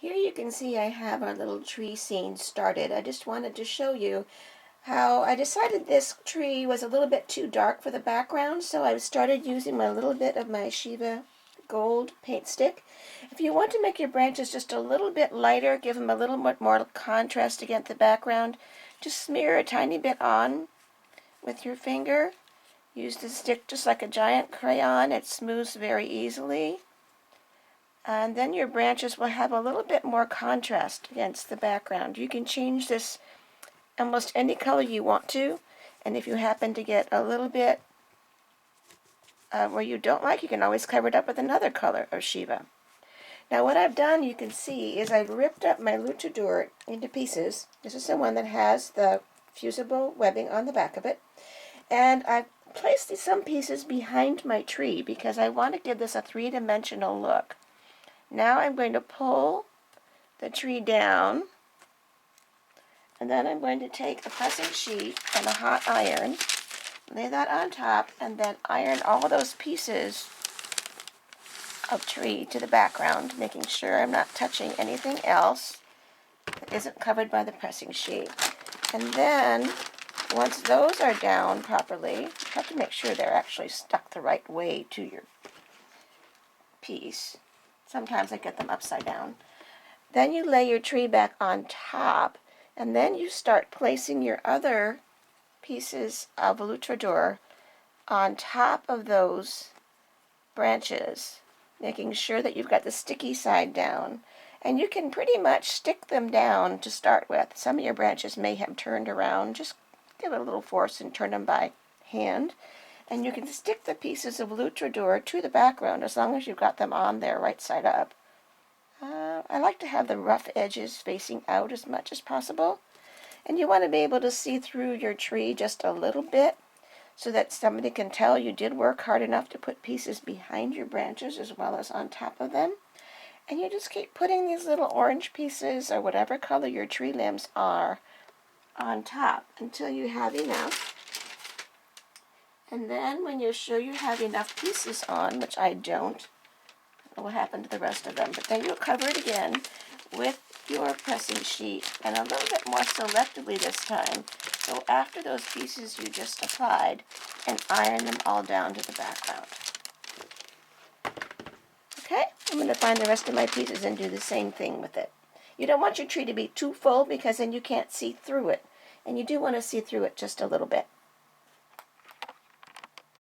Here you can see I have our little tree scene started. I just wanted to show you how I decided this tree was a little bit too dark for the background, so I started using a little bit of my Shiva gold paint stick. If you want to make your branches just a little bit lighter, give them a little bit more contrast against the background, just smear a tiny bit on with your finger. Use the stick just like a giant crayon. It smooths very easily. And then your branches will have a little bit more contrast against the background. You can change this almost any color you want to, and if you happen to get a little bit where you don't like, you can always cover it up with another color of Shiva. Now what I've done, you can see, is I've ripped up my Lutradur into pieces. This is the one that has the fusible webbing on the back of it, and I've placed some pieces behind my tree because I want to give this a three-dimensional look. Now I'm going to pull the tree down, and then I'm going to take a pressing sheet and a hot iron, lay that on top, and then iron all those pieces of tree to the background, making sure I'm not touching anything else that isn't covered by the pressing sheet. And then, once those are down properly, you have to make sure they're actually stuck the right way to your piece. Sometimes I get them upside down. Then you lay your tree back on top, and then you start placing your other pieces of Lutradur on top of those branches, making sure that you've got the sticky side down. And you can pretty much stick them down to start with. Some of your branches may have turned around. Just give it a little force and turn them by hand. And you can stick the pieces of Lutradur to the background as long as you've got them on there right side up. I like to have the rough edges facing out as much as possible. And you want to be able to see through your tree just a little bit so that somebody can tell you did work hard enough to put pieces behind your branches as well as on top of them. And you just keep putting these little orange pieces or whatever color your tree limbs are on top until you have enough. And then when you're sure you have enough pieces on, which I don't, what will happen to the rest of them, but then you'll cover it again with your pressing sheet, and a little bit more selectively this time. So after those pieces you just applied, and iron them all down to the background. Okay, I'm going to find the rest of my pieces and do the same thing with it. You don't want your tree to be too full because then you can't see through it, and you do want to see through it just a little bit.